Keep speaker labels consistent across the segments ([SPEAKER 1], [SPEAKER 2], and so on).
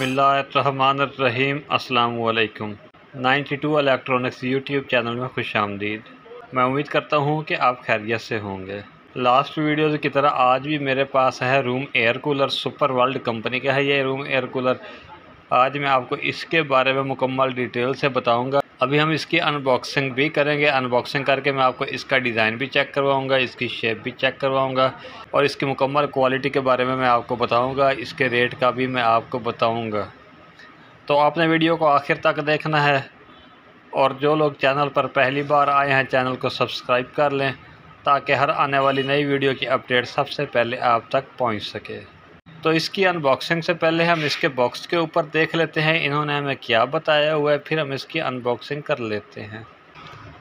[SPEAKER 1] बिस्मिल्लाहिर्रहमानिर्रहीम। अस्सलाम वालेकुम। 92 इलेक्ट्रॉनिक्स यूट्यूब चैनल में खुशामदीद। मैं उम्मीद करता हूँ कि आप खैरियत से होंगे। लास्ट वीडियोज़ की तरह आज भी मेरे पास है room air cooler. Super world company का है ये रूम एयर कूलर। आज मैं आपको इसके बारे में मुकम्मल डिटेल से बताऊंगा। अभी हम इसकी अनबॉक्सिंग भी करेंगे। अनबॉक्सिंग करके मैं आपको इसका डिज़ाइन भी चेक करवाऊंगा, इसकी शेप भी चेक करवाऊंगा और इसकी मुकम्मल क्वालिटी के बारे में मैं आपको बताऊंगा। इसके रेट का भी मैं आपको बताऊंगा। तो आपने वीडियो को आखिर तक देखना है और जो लोग चैनल पर पहली बार आए हैं चैनल को सब्सक्राइब कर लें ताकि हर आने वाली नई वीडियो की अपडेट सबसे पहले आप तक पहुँच सके। तो इसकी अनबॉक्सिंग से पहले हम इसके बॉक्स के ऊपर देख लेते हैं इन्होंने हमें क्या बताया हुआ है, फिर हम इसकी अनबॉक्सिंग कर लेते हैं।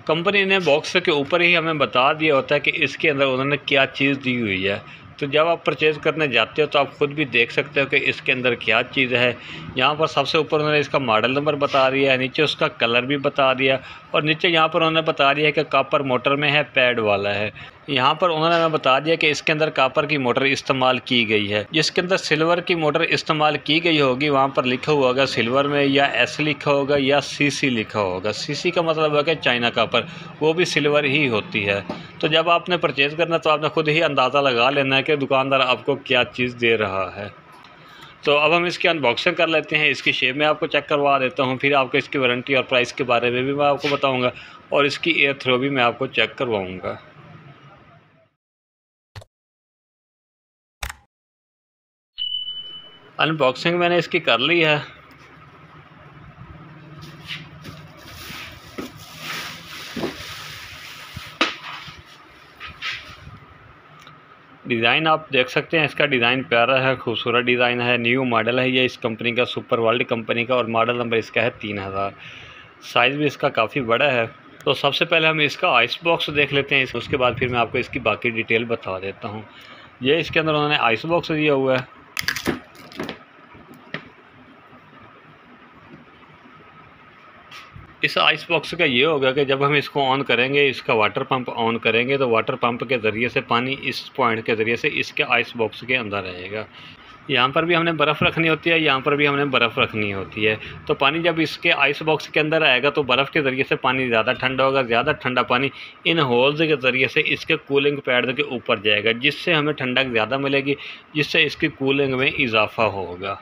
[SPEAKER 1] कंपनी ने बॉक्स के ऊपर ही हमें बता दिया होता है कि इसके अंदर उन्होंने क्या चीज़ दी हुई है। तो जब आप परचेज़ करने जाते हो तो आप ख़ुद भी देख सकते हो कि इसके अंदर क्या चीज़ है। यहाँ पर सबसे ऊपर उन्होंने इसका मॉडल नंबर बता दिया है, नीचे उसका कलर भी बता दिया और नीचे यहाँ पर उन्होंने बता दिया है कि कॉपर मोटर में है, पैड वाला है। यहाँ पर उन्होंने हमें बता दिया कि इसके अंदर कॉपर की मोटर इस्तेमाल की गई है। जिसके अंदर सिल्वर की मोटर इस्तेमाल की गई होगी वहाँ पर लिखा हुआ होगा सिल्वर में, या एस लिखा होगा या सीसी लिखा होगा। सीसी का मतलब है कि चाइना कॉपर, वो भी सिल्वर ही होती है। तो जब आपने परचेज़ करना तो आपने खुद ही अंदाज़ा लगा लेना है कि दुकानदार आपको क्या चीज़ दे रहा है। तो अब हम इसकी अनबॉक्सिंग कर लेते हैं। इसकी शेप में आपको चेक करवा देता हूँ, फिर आपको इसकी वारंटी और प्राइस के बारे में भी मैं आपको बताऊँगा और इसकी एयर थ्रो भी मैं आपको चेक करवाऊँगा। अनबॉक्सिंग मैंने इसकी कर ली है। डिज़ाइन आप देख सकते हैं, इसका डिज़ाइन प्यारा है, खूबसूरत डिज़ाइन है। न्यू मॉडल है ये इस कंपनी का, सुपर वर्ल्ड कंपनी का, और मॉडल नंबर इसका है 3000। साइज़ भी इसका काफ़ी बड़ा है। तो सबसे पहले हम इसका आइस बॉक्स देख लेते हैं, उसके बाद फिर मैं आपको इसकी बाकी डिटेल बता देता हूँ। ये इसके अंदर उन्होंने आइस बॉक्स दिया हुआ है। इस आइस बॉक्स का ये होगा कि जब हम इसको ऑन करेंगे, इसका वाटर पंप ऑन करेंगे तो वाटर पंप के ज़रिए से पानी इस पॉइंट के ज़रिए से इसके आइस बॉक्स के अंदर रहेगा। यहाँ पर भी हमने बर्फ़ रखनी होती है, यहाँ पर भी हमने बर्फ़ रखनी होती है। तो पानी जब इसके आइस बॉक्स के अंदर आएगा तो बर्फ़ के ज़रिए से पानी ज़्यादा ठंडा होगा। ज़्यादा ठंडा पानी इन होल्स के ज़रिए से इसके कूलिंग पैड के ऊपर जाएगा, जिससे हमें ठंडक ज़्यादा मिलेगी, जिससे इसकी कूलिंग में इजाफ़ा होगा।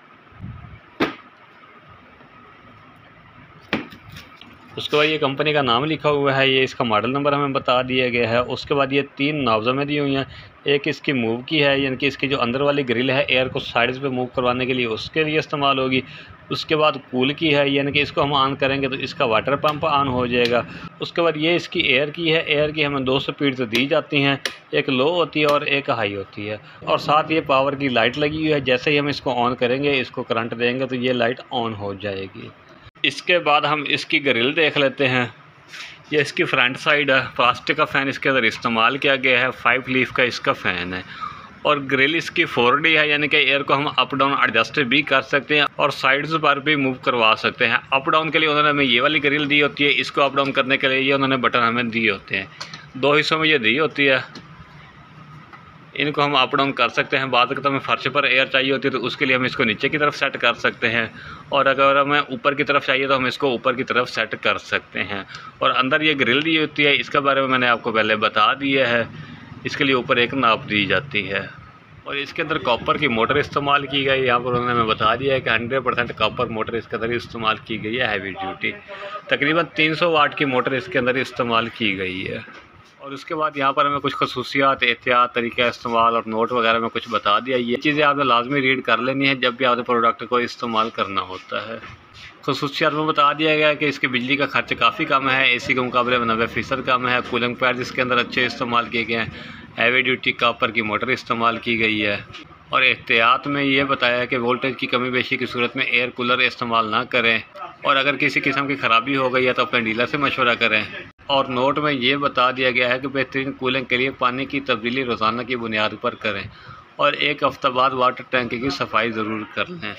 [SPEAKER 1] उसके बाद ये कंपनी का नाम लिखा हुआ है, ये इसका मॉडल नंबर हमें बता दिया गया है। उसके बाद ये 3 नॉब्स में दी हुई हैं। एक इसकी मूव की है, यानी कि इसकी जो अंदर वाली ग्रिल है एयर को साइड्स पे मूव करवाने के लिए, उसके लिए इस्तेमाल होगी। उसके बाद कूल की है, यानी कि इसको हम ऑन करेंगे तो इसका वाटर पंप ऑन हो जाएगा। उसके बाद ये इसकी एयर की है। एयर की हमें 2 स्पीड तो दी जाती हैं, एक लो होती है और एक हाई होती है। और साथ ये पावर की लाइट लगी हुई है, जैसे ही हम इसको ऑन करेंगे, इसको करंट देंगे तो ये लाइट ऑन हो जाएगी। इसके बाद हम इसकी ग्रिल देख लेते हैं। ये इसकी फ्रंट साइड है। प्लास्टिक का फ़ैन इसके अंदर इस्तेमाल किया गया है, 5 लीफ का इसका फ़ैन है। और ग्रिल इसकी 4D है, यानी कि एयर को हम अप डाउन एडजस्ट भी कर सकते हैं और साइड्स पर भी मूव करवा सकते हैं। अप डाउन के लिए उन्होंने हमें ये वाली ग्रिल दी होती है, इसको अप डाउन करने के लिए ये उन्होंने बटन हमें दिए होते हैं। 2 हिस्सों में ये दी होती है, इनको हम अप डाउन कर सकते हैं। बाद में फर्श पर एयर चाहिए होती है तो उसके लिए हम इसको नीचे की तरफ सेट कर सकते हैं, और अगर हमें ऊपर की तरफ चाहिए तो हम इसको ऊपर की तरफ सेट कर सकते हैं। और अंदर ये ग्रिल दी होती है, इसके बारे में मैंने आपको पहले बता दिया है। इसके लिए ऊपर एक नाप दी जाती है और इसके अंदर कॉपर की मोटर इस्तेमाल की गई। यहाँ पर उन्होंने हमें बता दिया है कि 100% कॉपर मोटर इसके अंदर इस्तेमाल की गई है, हैवी ड्यूटी। तकरीबन 300 वाट की मोटर इसके अंदर इस्तेमाल की गई है। और उसके बाद यहाँ पर हमें कुछ खसूसियात, एहतियात, तरीका इस्तेमाल और नोट वगैरह में कुछ बता दिया। ये चीज़ें आपने लाजमी रीड कर लेनी है जब भी आपने प्रोडक्ट को इस्तेमाल करना होता है। खसूसियात में बता दिया गया है कि इसकी बिजली का खर्च काफ़ी कम है, एसी के मुकाबले में 90% कम है। कूलिंग पैड इसके अंदर अच्छे इस्तेमाल किए गए हैं। हैवी ड्यूटी कॉपर की मोटर इस्तेमाल की गई है। और एहतियात में ये बताया है कि वोल्टेज की कमी बेशी की सूरत में एयर कूलर इस्तेमाल ना करें, और अगर किसी किस्म की ख़राबी हो गई है तो अपने डीलर से मशवरा करें। और नोट में ये बता दिया गया है कि बेहतरीन कूलिंग के लिए पानी की तब्दीली रोज़ाना की बुनियाद पर करें और 1 हफ़्ता बाद वाटर टैंक की सफाई ज़रूर कर लें।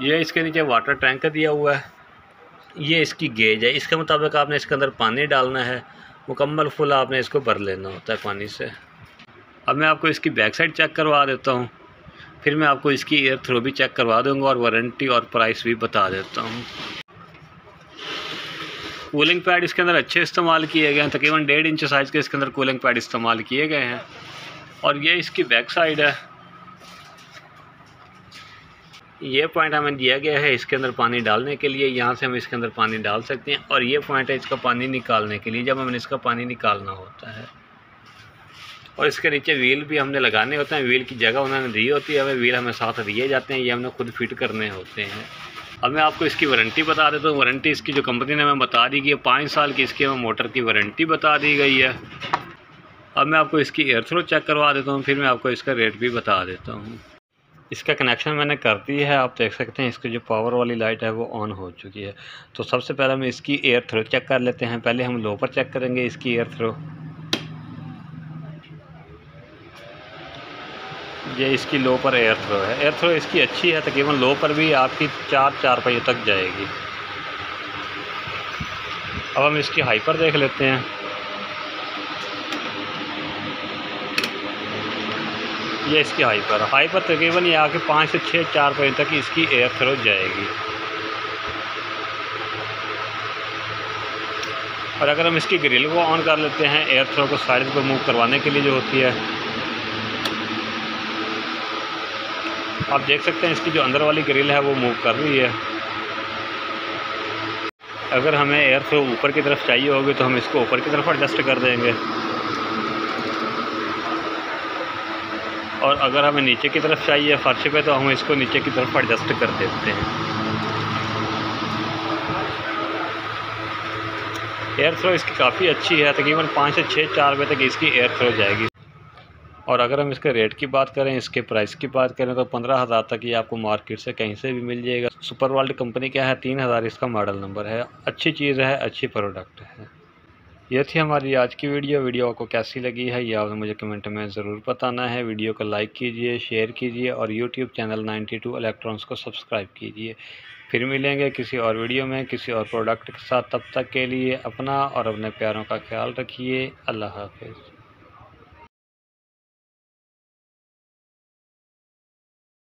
[SPEAKER 1] ये इसके नीचे वाटर टैंक दिया हुआ है। ये इसकी गेज है, इसके मुताबिक आपने इसके अंदर पानी डालना है, मुकम्मल फुल आपने इसको भर लेना होता है पानी से। अब मैं आपको इसकी बैक साइड चेक करवा देता हूँ। फिर मैं आपको इसकी एयर थ्रो भी चेक करवा दूँगा और वारंटी और प्राइस भी बता देता हूँ। कूलिंग पैड इसके अंदर अच्छे इस्तेमाल किए गए हैं, तकरीबन 1.5 इंच साइज़ के इसके अंदर कूलिंग पैड इस्तेमाल किए गए हैं। और ये इसकी बैक साइड है, ये पॉइंट हमें दिया गया है इसके अंदर पानी डालने के लिए, यहाँ से हम इसके अंदर पानी डाल सकते हैं। और ये पॉइंट है इसका पानी निकालने के लिए, जब हमें इसका पानी निकालना होता है। और इसके नीचे व्हील भी हमने लगाने होते हैं, व्हील की जगह उन्होंने दी होती है, हमें व्हील हमें साथ दिए जाते हैं, ये हमने खुद फिट करने होते हैं। अब मैं आपको इसकी वारंटी बता देता हूँ। वारंटी इसकी जो कंपनी ने हमें बता दी गई है 5 साल की इसकी हमें मोटर की वारंटी बता दी गई है। अब मैं आपको इसकी एयर थ्रो चेक करवा देता हूँ, फिर मैं आपको इसका रेट भी बता देता हूँ। इसका कनेक्शन मैंने कर दी है, आप देख सकते हैं इसकी जो पावर वाली लाइट है वो ऑन हो चुकी है। तो सबसे पहले हम इसकी एयर थ्रो चेक कर लेते हैं। पहले हम लो पर चेक करेंगे इसकी एयर थ्रो। ये इसकी लो पर एयर थ्रो है, एयर थ्रो इसकी अच्छी है, तकरीबन लो पर भी आपकी 4 पहिए तक जाएगी। अब हम इसकी हाई पर देख लेते हैं। ये इसकी हाई पर तकरीबन ये आके 5 से 6 4 पहिए तक इसकी एयर थ्रो जाएगी। और अगर हम इसकी ग्रिल को ऑन कर लेते हैं, एयर थ्रो को साइड पर मूव करवाने के लिए जो होती है, आप देख सकते हैं इसकी जो अंदर वाली ग्रिल है वो मूव कर रही है। अगर हमें एयर थ्रो ऊपर की तरफ चाहिए होगी तो हम इसको ऊपर की तरफ एडजस्ट कर देंगे, और अगर हमें नीचे की तरफ चाहिए फर्श पे तो हम इसको नीचे की तरफ एडजस्ट कर देते हैं। एयर थ्रो इसकी काफ़ी अच्छी है, तकरीबन 5 से 6 4 बजे तक इसकी एयर थ्रो जाएगी। और अगर हम इसके रेट की बात करें, इसके प्राइस की बात करें तो 15,000 तक ये आपको मार्केट से कहीं से भी मिल जाएगा। सुपर वर्ल्ड कंपनी का है, 3000 इसका मॉडल नंबर है। अच्छी चीज़ है, अच्छी प्रोडक्ट है। यह थी हमारी आज की वीडियो आपको कैसी लगी है ये आपने मुझे कमेंट में ज़रूर बताना है। वीडियो को लाइक कीजिए, शेयर कीजिए और यूट्यूब चैनल 92 इलेक्ट्रॉनिक्स को सब्सक्राइब कीजिए। फिर मिलेंगे किसी और वीडियो में किसी और प्रोडक्ट के साथ। तब तक के लिए अपना और अपने प्यारों का ख्याल रखिए। अल्लाह हाफ़िज़।